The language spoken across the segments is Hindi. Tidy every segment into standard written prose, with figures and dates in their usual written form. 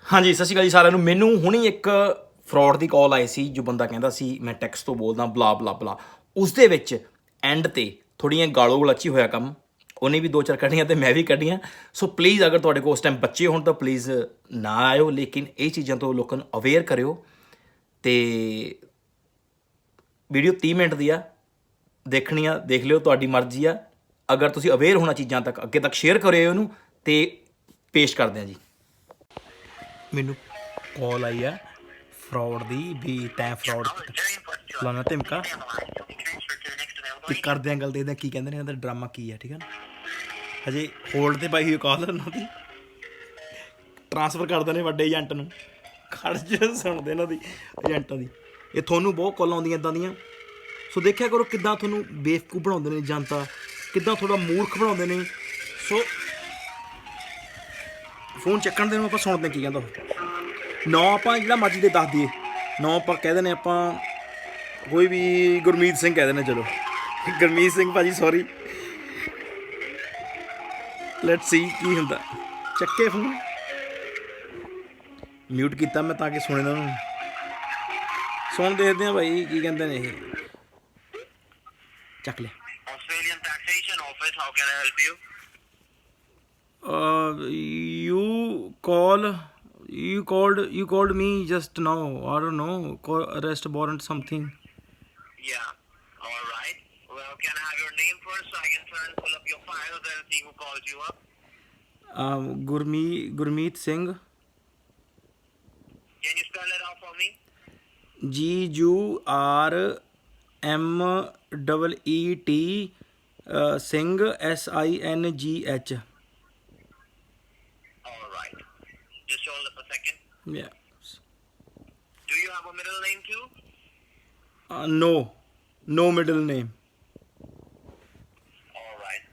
हाँ जी, सत श्री अकाल जी सारिਆਂ ਨੂੰ। ਮੈਨੂੰ ਹੁਣੀ ਇੱਕ ਫਰੋਡ ਦੀ ਕਾਲ ਆਈ ਸੀ, ਜੋ ਬੰਦਾ ਕਹਿੰਦਾ ਸੀ ਮੈਂ ਟੈਕਸਟ ਤੋਂ ਬੋਲਦਾ ਬਲਾ ਬਲਾ ਬਲਾ। ਉਸ ਦੇ ਵਿੱਚ ਐਂਡ ਤੇ ਥੋੜ੍ਹੀਆਂ ਗਾਲੋ ਗਲਾਚੀ ਹੋਇਆ ਕੰਮ। ਉਹਨੇ ਵੀ ਦੋ ਚਾਰ ਕੱਢੀਆਂ ਤੇ ਮੈਂ ਵੀ ਕੱਢੀਆਂ। ਸੋ ਪਲੀਜ਼ ਅਗਰ ਤੁਹਾਡੇ ਕੋਲ ਉਸ ਟਾਈਮ ਬੱਚੇ ਹੋਣ ਤਾਂ ਪਲੀਜ਼ ਨਾ ਆਇਓ, ਲੇਕਿਨ ਇਹ ਚੀਜ਼ਾਂ ਤੋਂ ਲੋਕਾਂ ਨੂੰ ਅਵੇਅਰ ਕਰਿਓ। ਤੇ ਵੀਡੀਓ 30 ਮਿੰਟ ਦੀ ਆ, ਦੇਖਣੀ ਆ ਦੇਖ ਲਿਓ, ਤੁਹਾਡੀ ਮਰਜ਼ੀ ਆ। ਅਗਰ ਤੁਸੀਂ ਅਵੇਅਰ ਹੋਣਾ ਚੀਜ਼ਾਂ ਤੱਕ, ਅੱਗੇ ਤੱਕ ਸ਼ੇਅਰ ਕਰਿਓ ਇਹਨੂੰ ਤੇ ਪੇਸ਼ ਕਰਦੇ ਹਾਂ ਜੀ। ਮੈਨੂੰ ਕਾਲ ਆਈ ਆ ਫਰੋਡ ਦੀ ਵੀ ਤੈਂ ਫਰੋਡ ਕੀਤਾ ਫਲਾਣਾ ਧਮਕਾ ਤੇ ਕਰਦੇ ਆਂ ਗੱਲ, ਦੇਖਦੇ ਹਾਂ ਕੀ ਕਹਿੰਦੇ ਨੇ, ਇਹਦਾ ਡਰਾਮਾ ਕੀ ਆ। ਠੀਕ ਹੈ ਨਾ, ਹਜੇ ਹੋਲਡ ਤੇ ਪਾਈ ਹੋਈ ਕਾਲ ਉਹਨਾਂ ਦੀ, ਟ੍ਰਾਂਸਫਰ ਕਰਦੇ ਨੇ ਵੱਡੇ ਏਜੰਟ ਨੂੰ। ਖਰਚ ਸੁਣਦੇ ਇਹਨਾਂ ਦੀ ਏਜੰਟਾਂ ਦੀ। ਇਹ ਤੁਹਾਨੂੰ ਬਹੁਤ ਕਾਲਾਂ ਆਉਂਦੀਆਂ ਇੱਦਾਂ ਦੀਆਂ। ਸੋ ਦੇਖਿਆ ਕਰੋ ਕਿੱਦਾਂ ਤੁਹਾਨੂੰ ਬੇਵਕੂਫ ਬਣਾਉਂਦੇ ਨੇ ਜਨਤਾ, ਕਿੱਦਾਂ ਤੁਹਾਡਾ ਮੂਰਖ ਬਣਾਉਂਦੇ ਨੇ। ਸੋ ਫੋਨ ਚੱਕਣ ਦੇ ਨੂੰ ਆਪਾਂ ਸੁਣਦੇ ਕੀ ਕਹਿੰਦਾ ਉਹ। ਨਾਂ ਆਪਾਂ ਜਿਹੜਾ ਮਰਜ਼ੀ ਦੇ ਦੱਸ ਦਈਏ, ਨਾਂ ਆਪਾਂ ਕਹਿ ਦਿੰਦੇ ਆਪਾਂ ਕੋਈ ਵੀ, ਗੁਰਮੀਤ ਸਿੰਘ ਕਹਿ ਦਿੰਦੇ। ਚਲੋ ਗੁਰਮੀਤ ਸਿੰਘ ਭਾਜੀ ਸੌਰੀ, ਲੈਟਸ ਸੀ ਕੀ ਹੁੰਦਾ। ਚੱਕੇ ਫੋਨ, ਮਿਊਟ ਕੀਤਾ ਮੈਂ ਤਾਂ ਕਿ ਸੁਣੇ ਨਾ ਉਹਨੂੰ। ਸੁਣ ਦੇਖਦੇ ਹਾਂ ਭਾਈ ਕੀ ਕਹਿੰਦੇ ਨੇ ਇਹ। ਚੱਕ ਲਿਆ। Australian Taxation Office, how can I help you? You called me just now. I don't know, arrest warrant something. Yeah. All right. Well, can I have your name first so I can try and pull up your files and see who called you up? Gurmeet Singh. Can you spell it out for me? GURMEET Singh SINGH. All right. Just hold up a second. Yeah. Do you have a middle name too? No middle name. All right.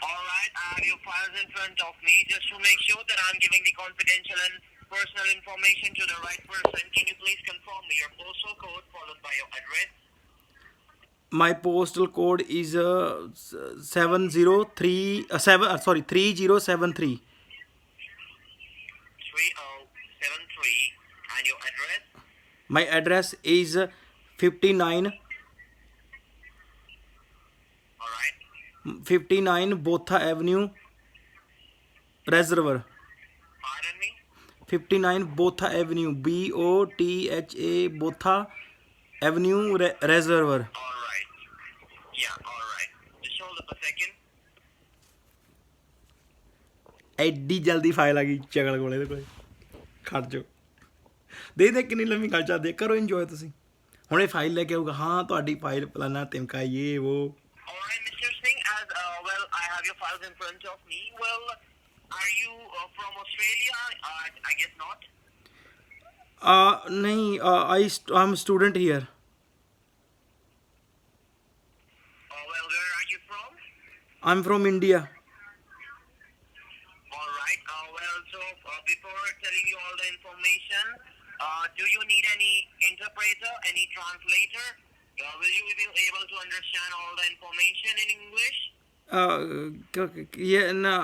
All right. I have your files in front of me. Just to make sure that I'm giving the confidential and personal information to the right person, can you please confirm me your postal code followed by your address? My postal code is 3073. 3073. And your address? My address is 59 All right. 59 Botha Avenue, Reservoir. Pardon me? 59 Botha Avenue, BOTHA Botha Avenue, Reservoir. All right. Yeah, all right. Just hold up a second. ਐਡੀ ਜਲਦੀ ਫਾਈਲ ਆ ਗਈ ਚਗਲ ਕੋਲ, ਇਹਦੇ ਕੋਲ ਖੜ ਜਾਓ। ਦੇਖਦੇ ਕਿੰਨੀ ਲੰਮੀ ਗੱਲ ਚੱਲਦੀ ਹੈ, ਕਰੋ ਇੰਜੋਏ ਤੁਸੀਂ। ਹੁਣ ਇਹ ਫਾਈਲ ਲੈ ਕੇ ਆਊਗਾ, ਹਾਂ ਤੁਹਾਡੀ ਫਾਈਲ ਫਲਾਨਾ ਤਿਮਕਾ ਇਹ ਉਹ। All right, Mr. Singh, well, I have your files in front of me. Well, are you from Australia? I guess not. नहीं, I'm student here. Well, where are you from? I'm from India. All right. Well, so before telling you all the information, do you need any interpreter, any translator? Will you be able to understand all the information in English? Yeah, no,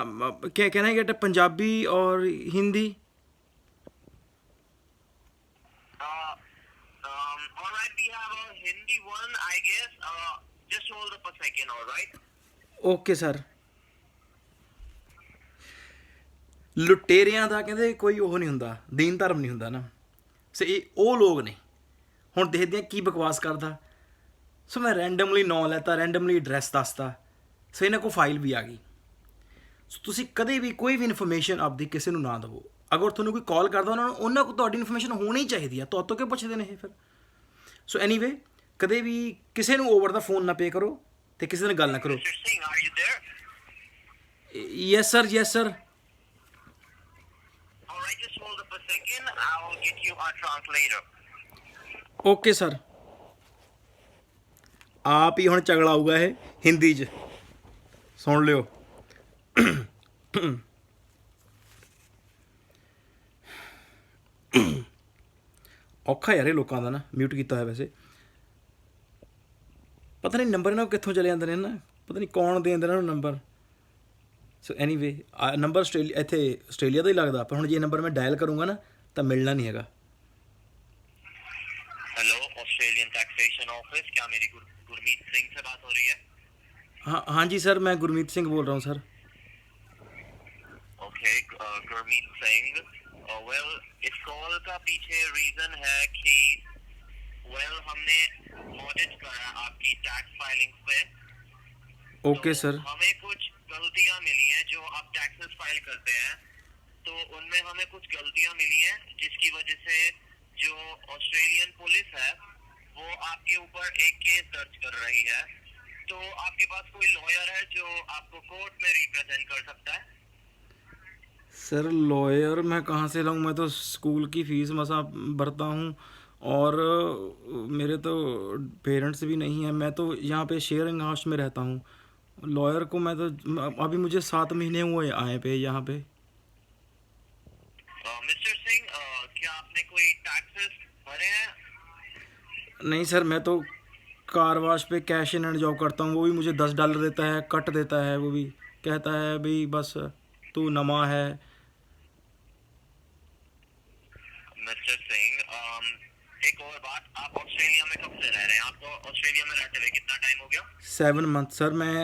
can I get a Punjabi or Hindi? All right, we have a Hindi one, I guess. Just hold up a second, all right? Okay, sir. ਲੁਟੇਰਿਆਂ ਦਾ ਕਹਿੰਦੇ ਕੋਈ ਉਹ ਨਹੀਂ ਹੁੰਦਾ, ਦੀਨ ਧਰਮ ਨਹੀਂ ਹੁੰਦਾ ਨਾ। ਸੋ ਇਹ ਉਹ ਲੋਕ ਨੇ। ਹੁਣ ਦੇਖਦੇ ਹਾਂ ਕੀ ਬਕਵਾਸ ਕਰਦਾ। ਸੋ ਮੈਂ ਰੈਂਡਮਲੀ ਨਾਂ ਲੈਤਾ, ਰੈਂਡਮਲੀ ਐਡਰੈਸ ਦੱਸਤਾ। ਸੋ ਇਹਨਾਂ ਕੋਲ ਫਾਈਲ ਵੀ ਆ ਗਈ। ਸੋ ਤੁਸੀਂ ਕਦੇ ਵੀ ਕੋਈ ਵੀ ਇਨਫੋਰਮੇਸ਼ਨ ਆਪਦੀ ਕਿਸੇ ਨੂੰ ਨਾ ਦੇਵੋ। ਅਗਰ ਤੁਹਾਨੂੰ ਕੋਈ ਕਾਲ ਕਰਦਾ ਉਹਨਾਂ ਕੋਲ ਤੁਹਾਡੀ ਇਨਫੋਰਮੇਸ਼ਨ ਹੋਣੀ ਚਾਹੀਦੀ ਆ। ਤੁਹਾਤੋਂ ਕਿਉਂ ਪੁੱਛਦੇ ਨੇ ਇਹ ਫਿਰ? ਸੋ ਐਨੀਵੇ, ਕਦੇ ਵੀ ਕਿਸੇ ਨੂੰ ਓਵਰ ਦਾ ਫੋਨ ਨਾ ਪੇ ਕਰੋ ਅਤੇ ਕਿਸੇ ਨਾਲ ਗੱਲ ਨਾ ਕਰੋ। Mr. Singh, are you there? Yes sir, yes sir. All right, just hold up a second. I'll get you a translator. Okay sir. ਆਪ ਹੀ ਹੁਣ ਚਗਲਾ ਆਊਗਾ ਇਹ ਹਿੰਦੀ 'ਚ, ਸੁਣ ਲਿਓ। ਔਖਾ ਯਾਰ ਇਹ ਲੋਕਾਂ ਦਾ ਨਾ। ਮਿਊਟ ਕੀਤਾ ਹੋਇਆ ਵੈਸੇ, ਪਤਾ ਨਹੀਂ ਨੰਬਰ ਇਹਨਾਂ ਕਿੱਥੋਂ ਚਲੇ ਜਾਂਦੇ ਨੇ ਨਾ। ਪਤਾ ਨਹੀਂ ਕੌਣ ਦੇ ਦਿੰਦਾ ਇਹਨਾਂ ਨੂੰ ਨੰਬਰ। ਸੋ ਐਨੀਵੇ ਨੰਬਰ ਆਸਟ੍ਰੇਲੀਆ, ਇੱਥੇ ਆਸਟ੍ਰੇਲੀਆ ਦਾ ਹੀ ਲੱਗਦਾ, ਪਰ ਹੁਣ ਜੇ ਨੰਬਰ ਮੈਂ ਡਾਇਲ ਕਰੂੰਗਾ ਨਾ ਤਾਂ ਮਿਲਣਾ ਨਹੀਂ ਹੈਗਾ। हेलो ऑस्ट्रेलियन टैक्सेशन ऑफिस, क्या मेरी गुरमीत सिंह से बात हो रही है? हाँ जी सर, मैं गुरमीत सिंह बोल रहा हूँ sir. Okay, Gurmeet Singh, well इस कॉल का पीछे रीजन है कि हमने ऑडिट करा आपकी टैक्स फाइलिंग पे। Okay sir. हमें कुछ गलतियां मिली हैं जो आप टैक्सेस फाइल करते हैं, तो उनमें हमें कुछ गलतियां मिली हैं जिसकी वजह से जो ऑस्ट्रेलियन पुलिस है वो आपके ऊपर एक केस दर्ज कर रही है। तो आपके पास कोई लॉयर है जो आपको कोर्ट में रिप्रेजेंट कर सकता है? सर लॉयर मैं कहाँ से लाऊं, मैं तो स्कूल की फ़ीस मसा भरता हूँ और मेरे तो पेरेंट्स भी नहीं हैं। मैं तो यहाँ पे शेयरिंग हाउस में रहता हूँ। लॉयर को मैं तो अभी मुझे 7 महीने हुए आए पे यहाँ पे। मिस्टर सिंह, क्या आपने कोई टैक्सेस भरे हैं? नहीं सर, मैं तो कार वाश पे कैश इन हैंड जॉब करता हूँ। वो भी मुझे $10 देता है, कट देता है, वो भी कहता है भाई बस तू नमा है। मिस्टर सिंह, एक और बात, आप ऑस्ट्रेलिया में कब से रह रहे हैं? आपको ऑस्ट्रेलिया में रहते हुए कितना टाइम हो गया? 7 मंथ सर। मैं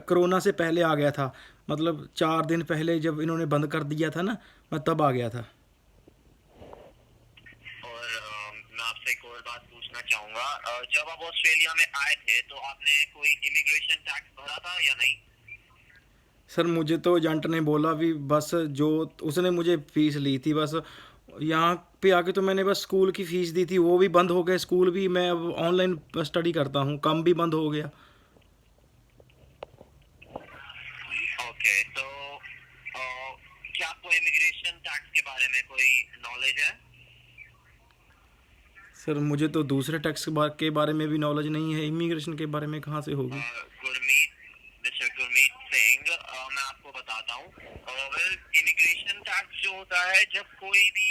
कोरोना से पहले आ गया था, मतलब 4 दिन पहले जब इन्होंने बंद कर दिया था ना, मैं तब आ गया था। और मैं आपसे एक और बात पूछना चाहूंगा, जब आप ऑस्ट्रेलिया में आए थे तो आपने कोई इमिग्रेशन टैक्स भरा था या नहीं? सर मुझे तो एजेंट ने बोला भी बस जो उसने मुझे फ़ीस ली थी, बस यहाँ पे आके तो मैंने बस स्कूल की फ़ीस दी थी, वो भी बंद हो गए। स्कूल भी मैं अब ऑनलाइन स्टडी करता हूँ, काम भी बंद हो गया। ओके, तो क्या आपको इमिग्रेशन टैक्स के बारे में कोई नॉलेज है? सर मुझे तो दूसरे टैक्स के बारे में भी नॉलेज नहीं है, इमिग्रेशन के बारे में कहाँ से होगी। मिस्टर गुरमीत सिंह, मैं आपको बताता हूँ। वेल, इमिग्रेशन टैक्स जो होता है, जब कोई भी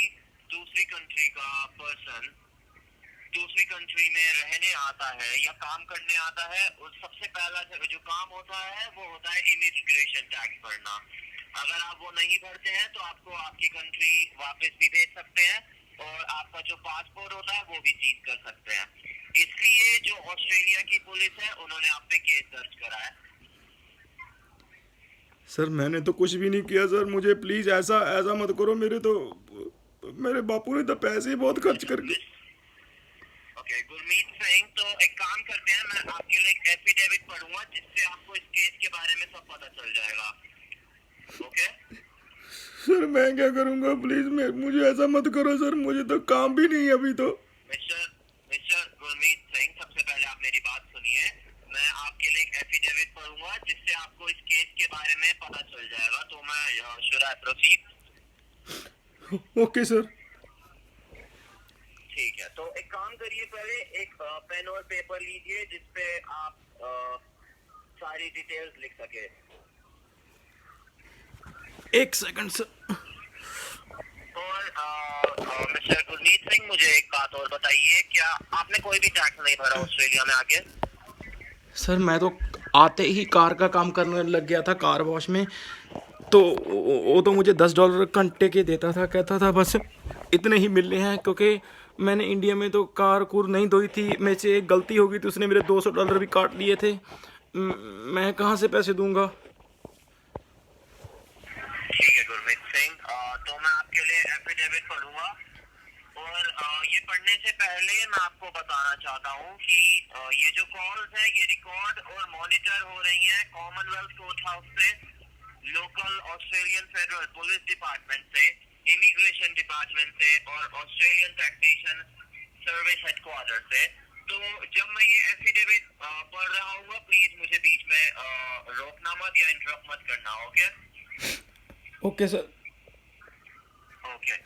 दूसरी कंट्री का पर्सन दूसरी कंट्री में रहने आता है या काम करने आता है, उस सबसे पहला जो काम होता है वो होता है इमिग्रेशन टैक्स भरना। अगर आप वो नहीं भरते हैं तो आपको आपकी कंट्री वापस भी भेज सकते हैं और आपका जो पासपोर्ट होता है वो भी सीज कर सकते हैं। इसलिए जो ऑस्ट्रेलिया की पुलिस है उन्होंने आप पे केस दर्ज करा है। सर मैंने तो कुछ भी नहीं किया सर, मुझे प्लीज़ ऐसा मत करो। मेरे बापू ने तो पैसे ही बहुत खर्च करके। ओके गुरमीत सिंह, तो एक काम करते हैं, मैं आपके लिए एक एफिडेविट पढ़ूंगा जिससे आपको इस केस के बारे में सब पता चल जाएगा। ओके सर मैं क्या करूँगा, प्लीज़ मुझे ऐसा मत करो सर, मुझे तो काम भी नहीं है अभी तो। मिस्टर गुरमीत सिंह, सबसे पहले आप मेरी बात सुनिए। मैं आपके लिए एक एफिडेविट पढ़ूंगा जिससे आपको इस केस के बारे में पता चल जाएगा। तो मैं should I proceed? Okay sir. ठीक है, तो एक काम करिए, पहले एक पेन और पेपर लीजिए जिसपे आप सारी डिटेल्स लिख सके। 1 सेकंड सर। और मिस्टर गुरमीत सिंह, मुझे एक बात और बताइए, क्या आपने कोई भी टैक्स नहीं भरा ऑस्ट्रेलिया में आके? सर मैं तो आते ही कार का काम करने लग गया था, कार वॉश में, तो वो तो मुझे $10 घंटे के देता था, कहता था बस इतने ही मिलने हैं, क्योंकि मैंने इंडिया में तो कार नहीं धोई थी, मेरे से एक गलती हो गई थी, उसने मेरे $200 भी काट लिए थे। मैं कहाँ से पैसे दूंगा। ठीक है गुरमीत सिंह, तो मैं आपके लिए एफिडेविट पढ़ूंगा और ये पढ़ने से पहले मैं आपको बताना चाहता हूँ कि ये जो कॉल्स हैं ये रिकॉर्ड और मॉनिटर हो रही हैं कॉमनवेल्थ कोर्ट हाउस से, local Australian federal police department से, इमिग्रेशन डिपार्टमेंट से और ऑस्ट्रेलियन टैक्सेशन सर्विस हेडक्वार्टर से। तो जब मैं ये एफिडेविट पढ़ रहा हूँ, प्लीज मुझे बीच में रोकना मत या इंटरप्ट मत करना। Okay okay sir. ओके।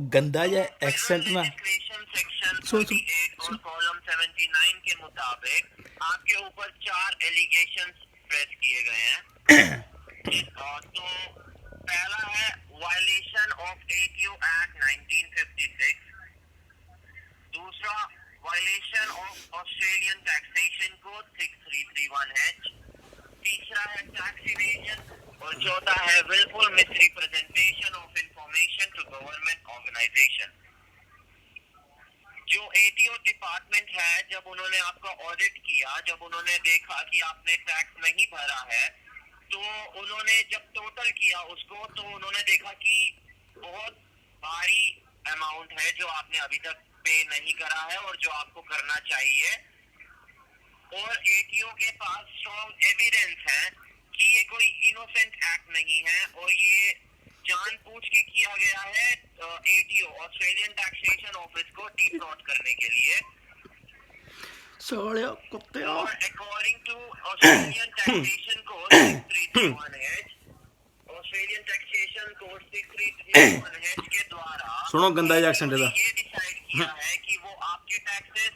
गंदा या एक्सेंट में सेक्शन सुन 38 और कॉलम 79 के मुताबिक आपके ऊपर 4 एलिगेशंस प्रेस किए गए हैं। तो पहला है वायलेशन ऑफ ATO एक्ट 1956, दूसरा violation of Australian taxation code 6331H, तीसरा है टैक्स इवेजन और चौथा है wilful misrepresentation of information to government organisation. जो एटीओ डिपार्टमेंट है, जब उन्होंने आपका ऑडिट किया, जब उन्होंने देखा कि आपने टैक्स नहीं भरा है, तो उन्होंने जब टोटल किया उसको, तो उन्होंने देखा कि बहुत भारी अमाउंट है जो आपने अभी तक पे नहीं करा है और जो आपको करना चाहिए। और एटीओ के पास स्ट्रॉन्ग एविडेंस है कि ये कोई इनोसेंट एक्ट नहीं है और ये जानबूझ के किया गया है एटीओ ऑस्ट्रेलियन टैक्सेशन ऑफिस को डिफ्रॉड करने के लिए। साले कुत्ते और according to Australian taxation code 6331H, Australian taxation code 6331H के द्वारा सुनो गंदा एक्सेंट ये है डिसाइड किया है कि वो आपके टैक्सेस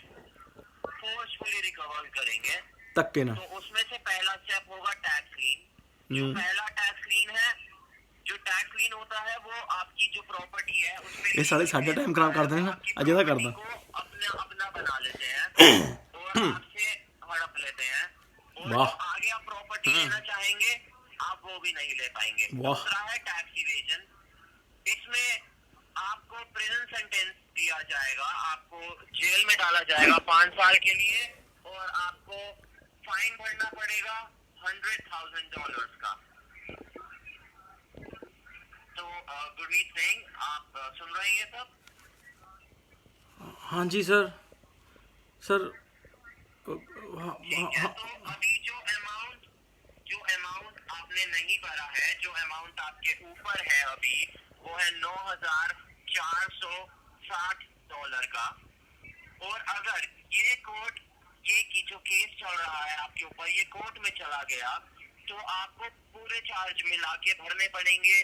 फोर्सफुली रिकवर करेंगे। तक्के ना। तो उसमें से पहला स्टेप होगा टैक्स लीन। जो पहला टैक्स लीन है, जो टैक्स लीन होता है वो आपकी जो प्रॉपर्टी है उसमें ये साले साढ़े टाइम खराब कर देंगे ना, अजय दा कर दा। को अपना अपना बना लेते हैं और आपसे हड़प लेते हैं और जो वाह। आगे आप प्रॉपर्टी लेना चाहेंगे आप वो भी नहीं ले पाएंगे। वाह। दूसरा है टैक्स इवेजन। इसमें आपको प्रिजन सेंटेंस दिया जाएगा, आपको जेल में डाला जाएगा 5 साल के लिए और आपको फाइन भरना पड़ेगा $100,000 का। तो गुरमीत सिंह, आप सुन रहे हैं ये सब? हाँ जी सर। सर ठीक है, तो अभी जो अमाउंट आपने नहीं भरा है, जो अमाउंट आपके ऊपर है अभी, वो है $9,460 का। और अगर ये कोर्ट, ये की जो केस चल रहा है आपके ऊपर, ये कोर्ट में चला गया, तो आपको पूरे चार्ज मिला के भरने पड़ेंगे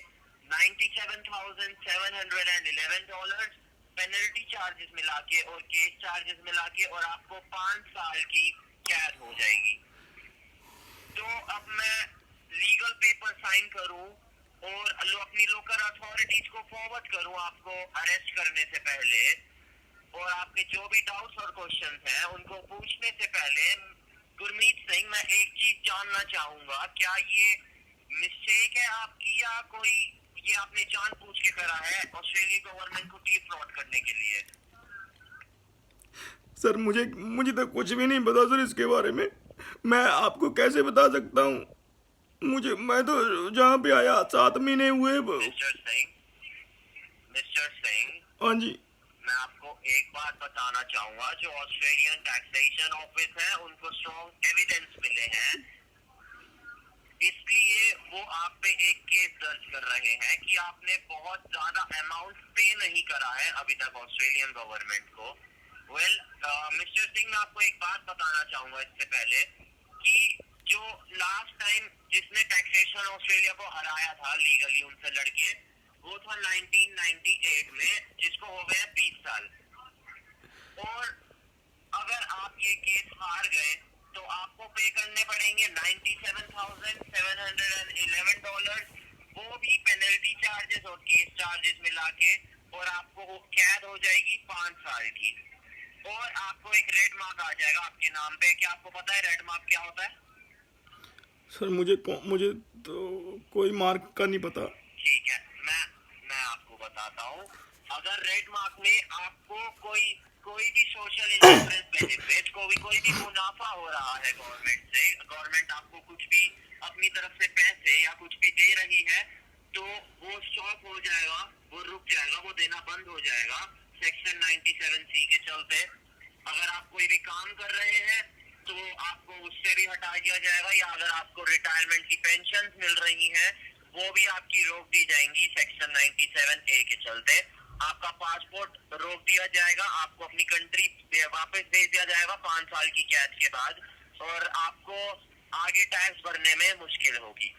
$97,711, पेनल्टी चार्जेस मिला के और केस चार्जेस मिला के, और आपको 5 साल की कैद हो जाएगी। तो अब मैं लीगल पेपर साइन करूं और अपनी लोकल अथॉरिटीज को फॉरवर्ड करूं आपको अरेस्ट करने से पहले, और आपके जो भी डाउट्स और क्वेश्चंस हैं उनको पूछने से पहले, गुरमीत सिंह, मैं एक चीज जानना चाहूंगा, क्या ये मिस्टेक है आपकी या कोई ये आपने जानबूझ के करा है ऑस्ट्रेलिया गवर्नमेंट को डिफ्रॉड करने के लिए? सर मुझे तो कुछ भी नहीं पता सर इसके बारे में। मैं आपको कैसे बता सकता हूँ? मैं तो जहाँ पे आया 7 महीने हुए। मिस्टर सिंह, हाँ जी। मैं आपको एक बात बताना चाहूंगा, जो ऑस्ट्रेलियन टैक्सेशन ऑफिस है उनको स्ट्रॉन्ग एविडेंस मिले हैं, इसलिए वो आप पे एक केस दर्ज कर रहे हैं कि आपने बहुत ज्यादा अमाउंट पे नहीं करा है अभी तक ऑस्ट्रेलियन गवर्नमेंट को। वेल मिस्टर सिंह, मैं आपको एक बात बताना चाहूंगा इससे पहले कि जो लास्ट टाइम जिसने टैक्सेशन ऑस्ट्रेलिया को हराया था लीगली उनसे लड़के, वो था 1998 में, जिसको हो गया 20 साल। और अगर आप ये केस हार गए तो आपको पे करने पड़ेंगे $97,711, वो भी पेनल्टी चार्जेस और केस चार्जेस मिला के, और आपको कैद हो जाएगी 5 साल की, और आपको एक रेड मार्क आ जाएगा आपके नाम पे। क्या आपको पता है रेड मार्क क्या होता है? सर मुझे तो कोई मार्क का नहीं पता। ठीक है, मैं आपको बताता हूँ। अगर रेड मार्क में आपको कोई भी सोशल इंश्योरेंस बेनिफिट, कोई भी मुनाफा हो रहा है गवर्नमेंट से, गवर्नमेंट आपको कुछ भी अपनी तरफ से पैसे या कुछ भी दे रही है, तो वो स्टॉप हो जाएगा, वो रुक जाएगा, वो देना बंद हो जाएगा सेक्शन 97C के चलते। अगर आप कोई भी काम कर रहे हैं तो आपको उससे भी हटा दिया जाएगा, या अगर आपको रिटायरमेंट की पेंशन मिल रही है वो भी आपकी रोक दी जाएंगी सेक्शन 97A के चलते। आपका पासपोर्ट रोक दिया जाएगा, आपको अपनी कंट्री वापस भेज दिया जाएगा 5 साल की कैद के बाद, और आपको आगे टैक्स भरने में मुश्किल होगी।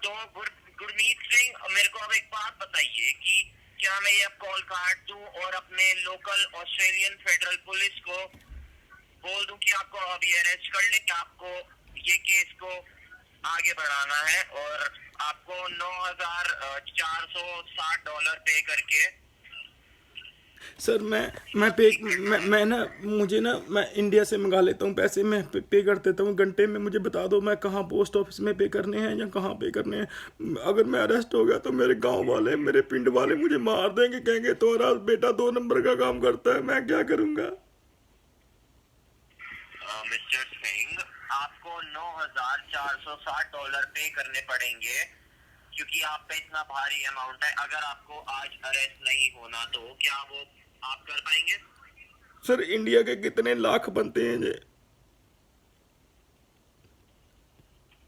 तो गुरमीत सिंह, मेरे को अब एक बात बताइए कि क्या मैं ये अब कॉल काट दूं और अपने लोकल ऑस्ट्रेलियन फेडरल पुलिस को बोल दूं कि आपको अभी अरेस्ट कर ले, कि आपको ये केस को आगे बढ़ाना है और आपको $9,460 पे करके सर मैं ना मुझे ना मैं इंडिया से मंगा लेता हूँ पैसे, मैं पे कर देता हूँ घंटे में। मुझे बता दो मैं कहाँ पोस्ट ऑफिस में पे करने हैं या कहाँ पे करने हैं। अगर मैं अरेस्ट हो गया तो मेरे गांव वाले, मेरे पिंड वाले मुझे मार देंगे, कहेंगे तुम्हारा बेटा 2 नंबर का काम करता है। मैं क्या करूँगा? मिस्टर सिंह, आपको $9,460 पे करने पड़ेंगे, क्योंकि आप पे इतना भारी अमाउंट है। अगर आपको आज अरेस्ट नहीं होना तो क्या वो आप कर पाएंगे? सर इंडिया के कितने लाख बनते हैं ये?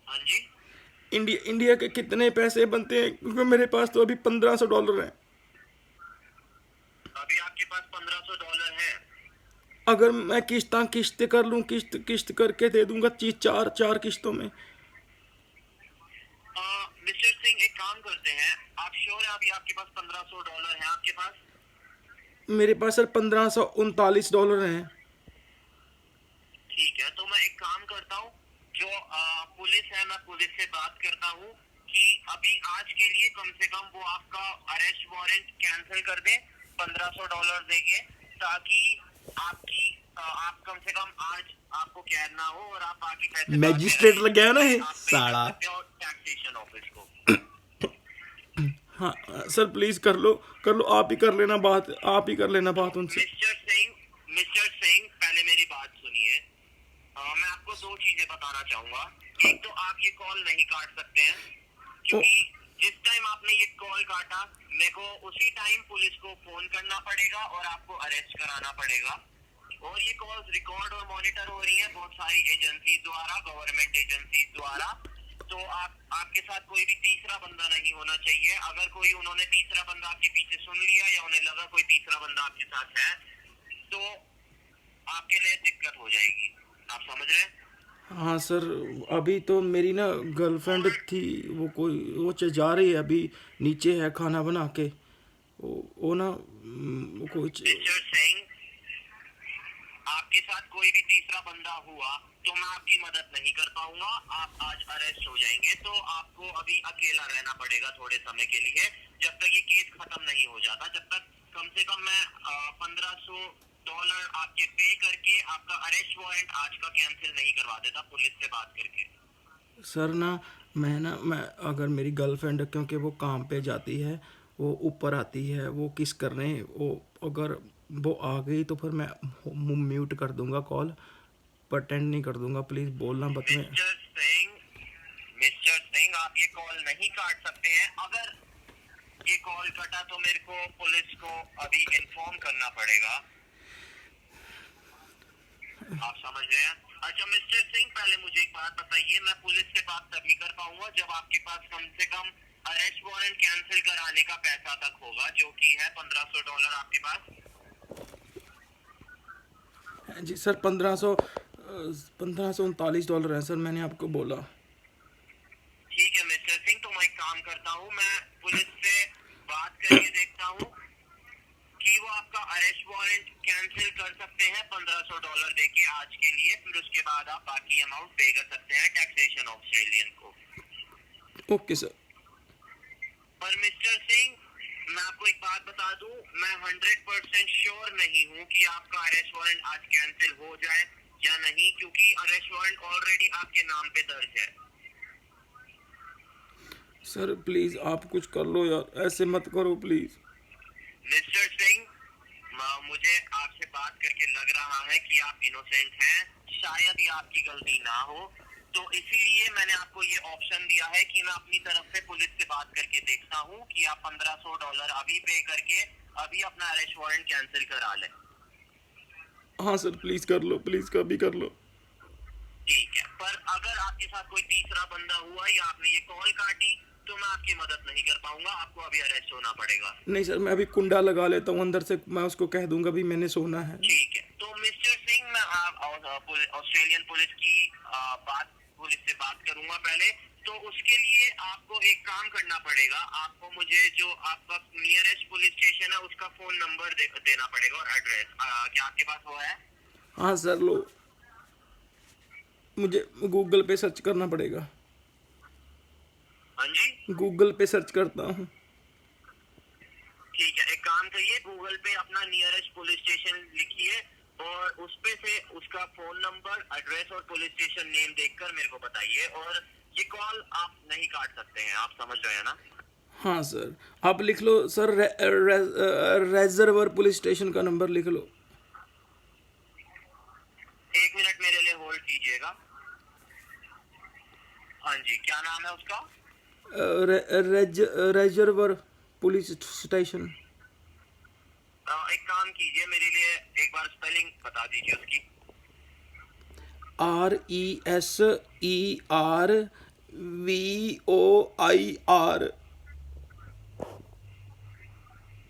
हाँ जी। इंडिया के कितने पैसे बनते हैं? क्योंकि मेरे पास तो अभी $1500 हैं। अभी आपके पास $1500 है? अगर मैं किस्त कर लूँ, किस्त करके दे दूंगा चीज चार किस्तों में। मिस्टर सिंह, एक काम करते हैं, आप श्योर है अभी आपके पास $1500 है आपके पास? मेरे पास सर $1539 हैं। ठीक है, तो मैं एक काम करता हूँ, जो पुलिस है, मैं पुलिस से बात करता हूँ कि अभी आज के लिए कम से कम वो आपका अरेस्ट वारंट कैंसिल कर दे $1500 देके, ताकि आपकी आप कम से कम आज आपको कैद ना हो और आप बाकी पैसे मैजिस्ट्रेट लग गया ना ये साला। टैक्सेशन ऑफिस को। हाँ सर प्लीज कर लो, आप ही कर लेना बात, उनसे। मिस्टर सिंह, पहले मेरी बात सुनिए। मैं आपको 2 चीजें बताना चाहूंगा। एक तो आप ये कॉल नहीं काट सकते हैं, क्योंकि जिस टाइम आपने ये कॉल काटा मेरे को उसी टाइम पुलिस को फोन करना पड़ेगा और आपको अरेस्ट कराना पड़ेगा। और ये कॉल्स रिकॉर्ड और मॉनिटर हो रही है बहुत सारी एजेंसी द्वारा, गवर्नमेंट एजेंसी द्वारा। तो आपके साथ कोई भी तीसरा बंदा नहीं होना चाहिए। अगर कोई उन्होंने तीसरा बंदा आपके पीछे सुन लिया या उन्हें लगा कोई तीसरा बंदा आपके साथ है, तो आपके लिए दिक्कत हो जाएगी। आप समझ रहे हैं? हाँ सर, अभी तो मेरी ना गर्लफ्रेंड थी, वो जा रही है अभी, नीचे है खाना बना के। वो ना कुछ। मिस्टर सिंह, आपके साथ कोई भी तीसरा बंदा हुआ तो मैं आपकी मदद नहीं कर पाऊंगा। आप आज अरेस्ट हो जाएंगे, तो आपको अभी अकेला रहना पड़ेगा थोड़े समय के लिए, जब तक ये केस खत्म नहीं हो जाता। जब तक कम से कम मैं $1500 आपके पे करके आपका अरेस्ट वारंट आज का कैंसिल नहीं करवा देता पुलिस से बात करके। सर ना मैं अगर मेरी गर्लफ्रेंड, क्योंकि वो काम पे जाती है, वो ऊपर आती है, वो किस करने, वो अगर वो आ गई तो फिर मैं म्यूट कर दूंगा कॉल, अटेंड नहीं कर दूंगा। प्लीज बोलना मत में। मिस्टर सिंह, आप ये कॉल नहीं काट सकते हैं। अगर ये कॉल कटा तो मेरे को पुलिस को अभी इन्फॉर्म करना पड़ेगा। आप समझ रहे हैं? अच्छा मिस्टर सिंह, पहले मुझे एक बात बताइए, मैं पुलिस से बात तभी कर पाऊंगा जब आपके पास कम से कम अरेस्ट वारंट कैंसिल कराने का पैसा तक होगा, जो कि है $1500 आपके पास। जी सर, $1539 है सर, मैंने आपको बोला। ठीक है मिस्टर सिंह, तो मैं एक काम करता हूँ, मैं पुलिस से बात करके देखता हूँ कि वो आपका अरेस्ट वारंट कैंसिल कर सकते हैं $1500 देके आज के लिए। फिर उसके बाद आप बाकी अमाउंट पे कर सकते हैं टैक्सेशन ऑस्ट्रेलियन को। Okay sir. पर मिस्टर सिंह, मैं आपको एक बात बता दूं, मैं 100% श्योर नहीं हूं कि आपका अरेस्ट वारंट आज कैंसिल हो जाए या नहीं, क्योंकि अरेस्ट वारंट ऑलरेडी आपके नाम पे दर्ज है। सर प्लीज आप कुछ कर लो यार, ऐसे मत करो प्लीज। मिस्टर सिंह, मुझे आपसे बात करके लग रहा है कि आप इनोसेंट हैं, शायद ये आपकी गलती ना हो, तो इसीलिए मैंने आपको ये ऑप्शन दिया है कि मैं अपनी तरफ से पुलिस से बात करके देखता हूँ कि आप $1500 अभी पे करके अभी अपना अरेस्ट वारंट कैंसिल करा लें। हाँ सर प्लीज कर लो, प्लीज कभी कर लो। ठीक है, पर अगर आपके साथ कोई तीसरा बंदा हुआ या आपने ये कॉल काटी तो मैं आपकी मदद नहीं कर पाऊंगा, आपको अभी अरेस्ट होना पड़ेगा। नहीं सर, मैं अभी कुंडा लगा लेता हूँ अंदर से, मैं उसको कह दूंगा भी मैंने सोना है। ठीक है, तो मिस्टर सिंह, मैं ऑस्ट्रेलियन पुलिस की पुलिस से बात करूंगा पहले। तो उसके लिए आपको एक काम करना पड़ेगा, आपको मुझे जो आपका नियरेस्ट पुलिस स्टेशन है उसका फोन नंबर देना पड़ेगा और एड्रेस। क्या आपके पास वो है? हाँ सर, लो, मुझे गूगल पे सर्च करना पड़ेगा। हाँ जी, गूगल पे सर्च करता हूँ। ठीक है, एक काम करिए, गूगल पे अपना नियरेस्ट पुलिस स्टेशन लिखिए और उस पे से उसका फोन नंबर, एड्रेस और पुलिस स्टेशन नेम देखकर मेरे को बताइए। और ये कॉल आप नहीं काट सकते हैं, आप समझ रहे हैं ना? हाँ सर, आप लिख लो सर, रेजर्वर पुलिस स्टेशन का नंबर लिख लो। 1 मिनट मेरे लिए होल्ड कीजिएगा। हाँ जी, क्या नाम है उसका? रेजर्वर पुलिस स्टेशन। एक काम कीजिए, मेरे लिए एक बार स्पेलिंग बता दीजिए उसकी। RESERVOIR।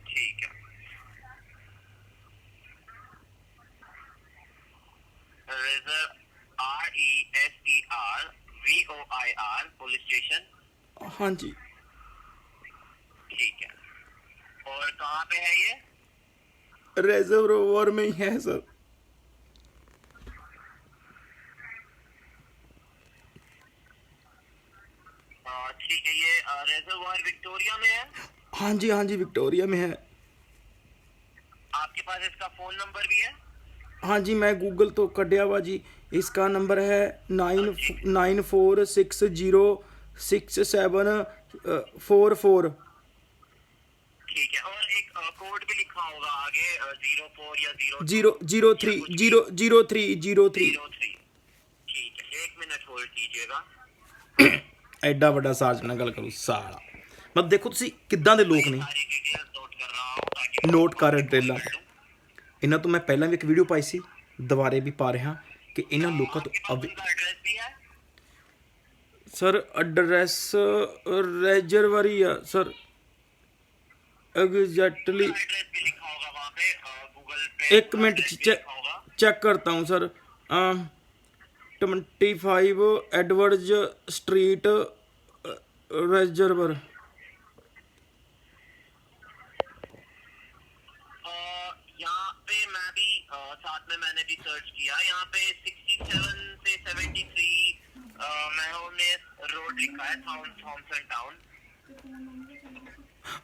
ठीक है। RESERVOIR police station. हाँ जी। ठीक है। और कहाँ पे है ये? रेजर्वर में ही है सर। ठीक है, ये रेजर्वायर विक्टोरिया में है। हाँ जी, हाँ जी, विक्टोरिया में है। आपके पास इसका फोन नंबर भी है? हाँ जी, मैं गूगल तो कढ़िया हुआ जी। इसका नंबर है 94606744। ठीक है। और एक कोड भी लिखा होगा आगे, 04 या 03। ठीक है, 1 मिनट होल्ड कीजिएगा। ਐਡਾ ਵੱਡਾ ਸਾਰਜ ਨਾਲ ਗੱਲ ਕਰੂ ਸਾਲਾ। ਮਤ ਦੇਖੋ ਤੁਸੀਂ ਕਿੱਦਾਂ ਦੇ ਲੋਕ ਨੇ। सारी डिटेल्स नोट कर रहा हूँ ताकि ਨੋਟ ਕਰ ਡਰੇਲਾਂ। ਇਹਨਾਂ ਤੋਂ ਮੈਂ ਪਹਿਲਾਂ ਵੀ ਇੱਕ ਵੀਡੀਓ ਪਾਈ ਸੀ, ਦੁਬਾਰੇ ਵੀ ਪਾ ਰਿਹਾ ਕਿ ਇਹਨਾਂ ਲੋਕਾਂ ਤੋਂ आपके पास उनका एड्रेस भी है? ਸਰ ਐਡਰੈਸ रेजर्वर ही है सर, एग्जैक्टली। एड्रेस भी लिखा होगा वहाँ पे, गूगल पे एक मिनट address भी चेक लिखा होगा। करता हूँ सर। 25 Edwards street, रेजर्वर। यहाँ पे मैं भी साथ में मैंने भी सर्च किया, यहाँ पे 67 से 73 मैहोनेस रोड लिखा है, थॉमसन टाउन।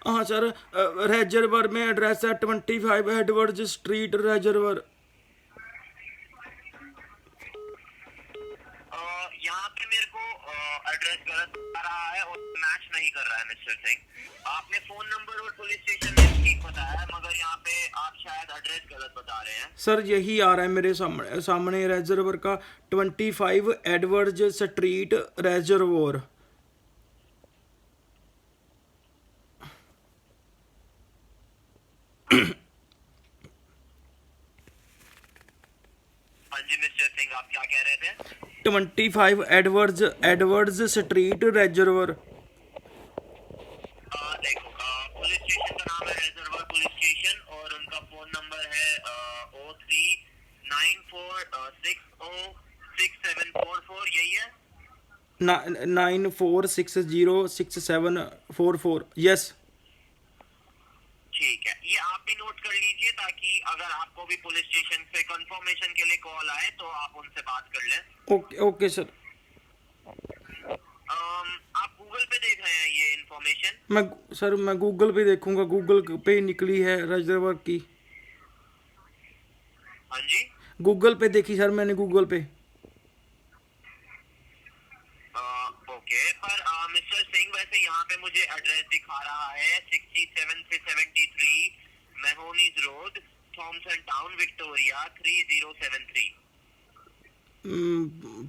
हाँ सर, रेजर्वर में एड्रेस है 25 एडवर्ड्स स्ट्रीट, रेजर्वर। यहाँ पे मेरे को एड्रेस गलत आ रहा है और मैच नहीं कर रहा है मिस्टर सिंह। आपने फोन नंबर और पुलिस स्टेशन में ठीक बताया है, मगर यहाँ पे आप शायद एड्रेस गलत बता रहे हैं। सर यही आ रहा है मेरे सामने रेजर्वर का 25 एडवर्ड्स स्ट्रीट, रेजर्वर। हाँ जी मिस्टर सिंह, आप क्या कह रहे थे? 25 एडवर्ड्स स्ट्रीट, रेजर्वर। देखो, पुलिस स्टेशन का नाम है रेजर्वर पुलिस स्टेशन और उनका फोन नंबर है 0394606744। यही है? 94606744। यस। ठीक है, ये आप भी नोट कर लीजिए ताकि अगर आपको भी पुलिस स्टेशन से कंफर्मेशन के लिए कॉल आए तो आप उनसे बात कर लें। Okay okay sir. आप गूगल पे देख रहे हैं ये इन्फॉर्मेशन? मैं गूगल पे देखूंगा, गूगल पे निकली है रेजर्वर की। हाँ जी, गूगल पे देखी सर मैंने, गूगल पे। ओके, पर मिस्टर सिंह वैसे यहाँ पे मुझे एड्रेस दिखा रहा है 67 से 73 मैहोनीज रोड, थॉमसन टाउन, विक्टोरिया 3073।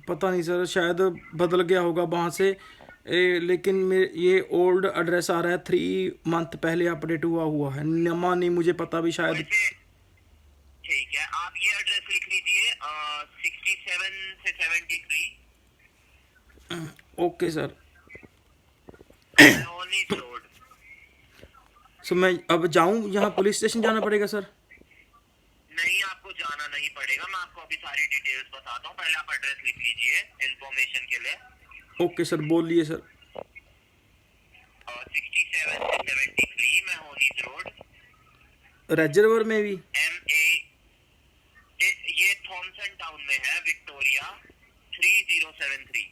पता नहीं सर, शायद बदल गया होगा वहाँ से। लेकिन ये ओल्ड एड्रेस आ रहा है, 3 मंथ पहले अपडेट हुआ है। नमा नहीं मुझे पता भी शायद। वैसे ठीक है, आप ये एड्रेस लिख लीजिए 67 से 73 ओके सर। मैहोनीज रोड। सो मैं अब जाऊँ, यहाँ पुलिस स्टेशन जाना पड़ेगा सर? नहीं, आपको जाना नहीं पड़ेगा, मैं आपको अभी सारी डिटेल्स बताता हूँ। पहले आप एड्रेस लिख लीजिए इन्फॉर्मेशन के लिए। ओके सर, बोलिए सर। 67 से 73 मैहोनीज रोड, रेजर्वर में भी? ये थॉमसन टाउन में है, विक्टोरिया 3073।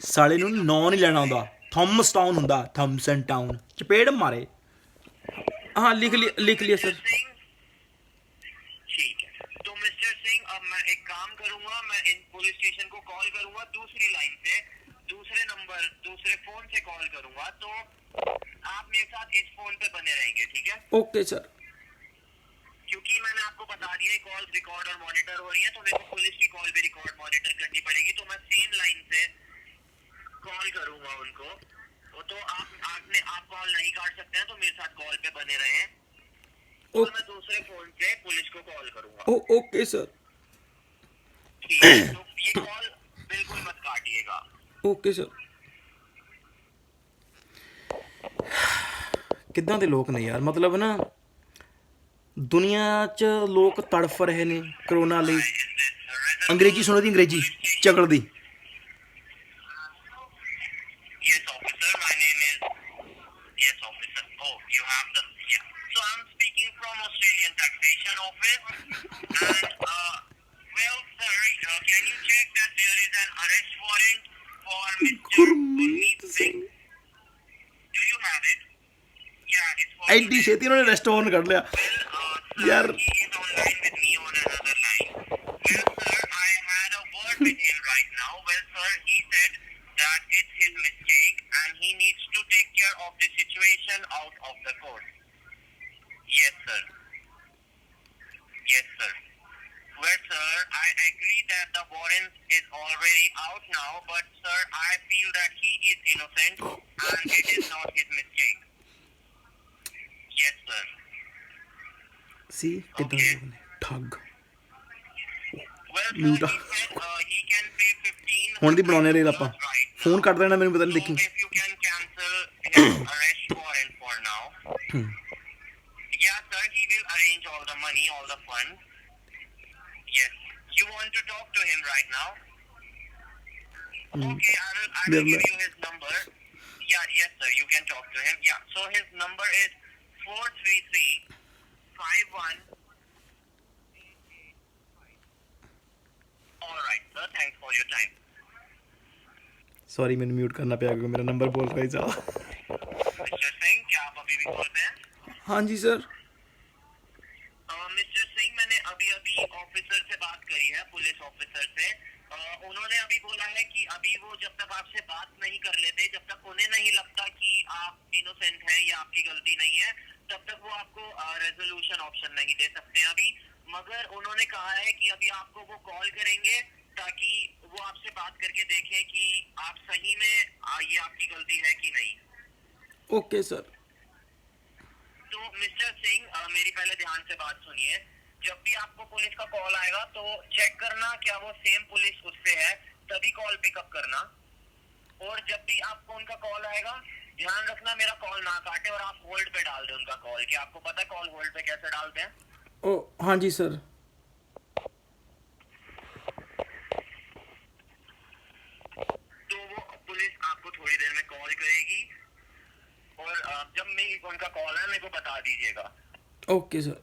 साले ਨੂੰ ਨਾਂ ਨਹੀਂ ਲੈਣਾ ਹੁੰਦਾ। ਥੰਮਸ ਟਾਊਨ ਹੁੰਦਾ, ਥੰਮਸਨ ਟਾਊਨ। ਚਪੇੜ ਮਾਰੇ। हाँ लिख लिया सर। सिंह, ठीक है। तो मिस्टर सिंह, अब मैं एक काम करूंगा, मैं इन पुलिस स्टेशन को कॉल करूंगा दूसरी लाइन से, दूसरे नंबर, दूसरे फोन से कॉल करूंगा। तो आप मेरे साथ इस फोन पे बने रहेंगे, ठीक है? Okay sir. क्योंकि मैंने आपको बता दिया कॉल रिकॉर्ड और मॉनिटर हो रही है, तो मेरे को पुलिस की कॉल भी रिकॉर्ड मॉनिटर करनी पड़ेगी। तो मैं सेम लाइन से कॉल करूंगा उनको। तो आप कॉल नहीं काट सकते हैं, तो मेरे साथ कॉल पे बने रहे। और मैं दूसरे फोन से पुलिस को कॉल करूंगा। Okay sir. ठीक है, तो ये कॉल बिल्कुल मत काटिएगा। Okay sir. ਕਿੱਦਾਂ ਦੇ ਲੋਕ ਨੇ ਯਾਰ, ਮਤਲਬ ਨਾ ਦੁਨੀਆ 'ਚ ਲੋਕ ਤੜਫ ਰਹੇ ਨੇ ਕਰੋਨਾ ਲਈ। ਅੰਗਰੇਜ਼ੀ ਸੁਣੋ ਦੀ, ਅੰਗਰੇਜ਼ੀ ਚਗਲ ਦੀ। Yes, officer. My name is. Yes, officer. Oh, you have the. Yeah. So I'm speaking from Australian Taxation Office. And well, sir, can you check that there is an arrest warrant for Mr. Gurmeet Singh? Do you have it? Yeah, it's for. ਐਡੀ ਛੇਤੀ ਉਹਨਾਂ ਨੇ ਰੈਸਟੋਰੈਂਟ ਕੱਢ ਲਿਆ Sir, ਯਾਰ। he is online with me on another line. Well, sir, I had a word with him right now. Well, sir, he said that it's his mistake and he needs to take care of the situation out of the court. Yes, sir. Yes, sir. Well, sir, I agree that the warrant is already out now, but sir, I feel that he is innocent and it is not his mistake. Yes, sir. ਸੀ ਕਿੱਦਾਂ ਦੇ ਲੋਕ ਨੇ ਠੱਗ। Well, sir, Mute. he said he can pay 15. ਹੁਣ ਦੀ ਬਣਾਉਣੇ ਰੇਲ ਆਪਾਂ, Right. ਫੋਨ ਕੱਟ ਦੇਣਾ ਮੈਨੂੰ, ਪਤਾ ਨਹੀਂ So ਦੇਖੀ। if you can cancel his arrest warrant for now. Yeah, sir, he will arrange all the money, all the funds. Yes. You want to talk to him right now? Okay, I will give you his number. Yeah, yes, sir, you can talk to him. Yeah, so his number is 433-51. All right, sir, thanks for your time. Sorry मैंने म्यूट करना पड़ा क्योंकि मेरा नंबर बोल रहा है ज़्यादा। मिस्टर सिंह, क्या आप अभी भी कॉल पे हैं? हाँ जी सर। मिस्टर सिंह, मैंने अभी ऑफिसर से बात करी है, पुलिस ऑफिसर से। उन्होंने अभी बोला है कि अभी वो जब तक आपसे बात नहीं कर लेते, जब तक उन्हें नहीं लगता कि आप इनोसेंट हैं या आपकी गलती नहीं है, तब तक वो आपको रेजोल्यूशन ऑप्शन नहीं दे सकते अभी। मगर उन्होंने कहा है कि अभी आपको वो कॉल करेंगे ताकि वो आपसे बात करके देखें कि आप सही में ये आपकी गलती है कि नहीं। Okay sir. तो मिस्टर सिंह, मेरी पहले ध्यान से बात सुनिए। जब भी आपको पुलिस का कॉल आएगा तो चेक करना क्या वो सेम पुलिस उससे है, तभी कॉल पिकअप करना। और जब भी आपको उनका कॉल आएगा, ध्यान रखना मेरा कॉल ना काटे और आप होल्ड पे डाल दें उनका कॉल। क्या आपको पता है कॉल होल्ड पे कैसे डालते हैं? ओ हाँ जी सर। तो वो पुलिस आपको थोड़ी देर में कॉल करेगी और जब मेरी उनका कॉल है मेरे को बता दीजिएगा। Okay sir.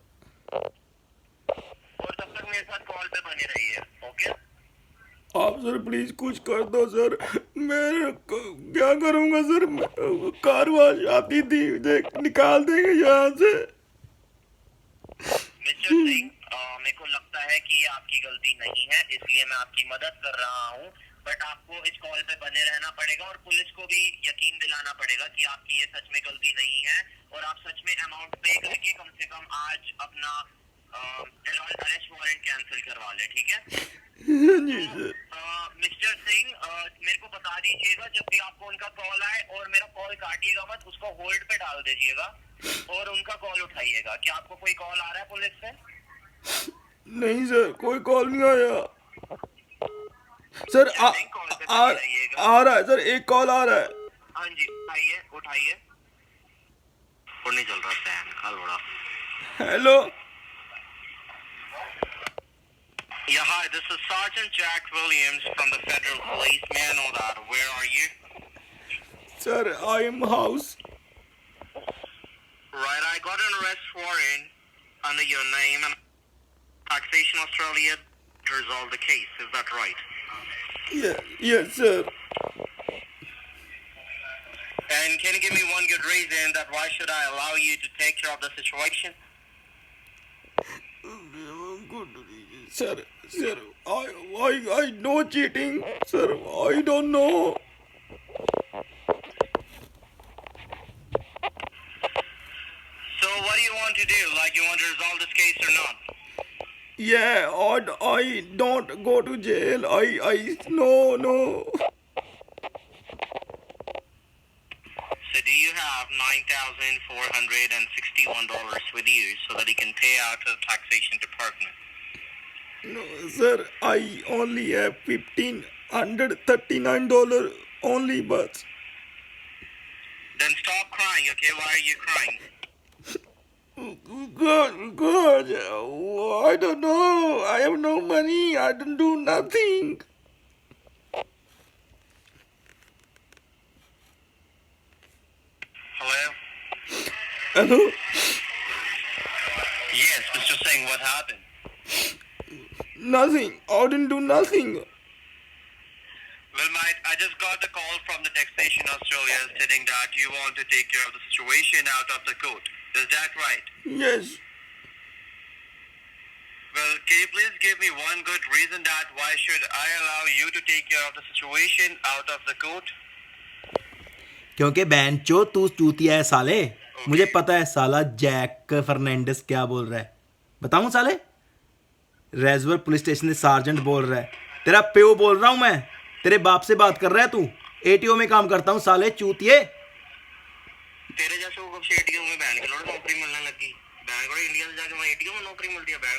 और तब तक मेरे साथ कॉल पे बने रहिए, ओके? आप सर प्लीज कुछ कर दो सर, मैं क्या करूँगा सर, कार वाश आती थी, देख निकाल देंगे यहाँ से। मिस्टर सिंह, मेरे को लगता है कि ये आपकी गलती नहीं है, इसलिए मैं आपकी मदद कर रहा हूँ। बट आपको इस कॉल पे बने रहना पड़ेगा और पुलिस को भी यकीन दिलाना पड़ेगा कि आपकी ये सच में गलती नहीं है और आप सच में अमाउंट पे करके कम से कम आज अपना अरेस्ट वारंट कैंसिल करवा ले, ठीक है? मिस्टर सिंह, मेरे को बता दीजिएगा जब भी आपको उनका कॉल आए और मेरा कॉल काटिएगा मत, उसको होल्ड पे डाल दीजिएगा और उनका कॉल उठाइएगा। क्या आपको कोई कॉल आ रहा है पुलिस से? नहीं सर, कोई कॉल नहीं आया सर। आ रहा है सर, एक कॉल आ रहा है। हाँ जी, उठाइए उठाइए। फोन नहीं चल रहा, सैन कॉल बड़ा। Hello. Yeah, hi, this is Sergeant Jack Williams from the Federal Police. May I know that? Where are you? Sir, I am house. Right, I got an arrest warrant under your name and Taxation Australia to resolve the case. Is that right? Yes sir. And can you give me one good reason that why should I allow you to take care of the situation? Good, sir. I know cheating, sir. I don't know. So what do you want to do? Like you want to resolve this case or not? Yeah, I don't go to jail. No. So do you have $9,461 with you so that you can pay out to the taxation department? No, sir. I only have $1,539 only, but Then stop crying, okay? Why are you crying? God. I don't know. I have no money. I don't do nothing. Hello? Hello. Yes, Mr. Singh, what happened? Nothing. I didn't do nothing. Well, mate, I just got the call from the Taxation Australia stating that you want to take care of the situation out of the court. Is that right? Yes. Well, can you please give me one good reason that why should I allow you to take care of the situation out of the court? क्योंकि बैंचो तू चूतिया है साले, मुझे पता है साला जैक फर्नांडिस क्या बोल रहा है, बताऊं साले? रेजवर पुलिस स्टेशन से सार्जेंट बोल रहा है, तेरा प्यो बोल रहा हूं मैं, तेरे बाप से बात कर रहा है तू, एटीओ में काम करता हूं साले चूतिए। तेरे जैसे को कब से एटीओ में बैन के लोड नौकरी मिलने लगी? बैंक और इंडिया से जाके वहाँ एटीओ में नौकरी मिलती है बैंक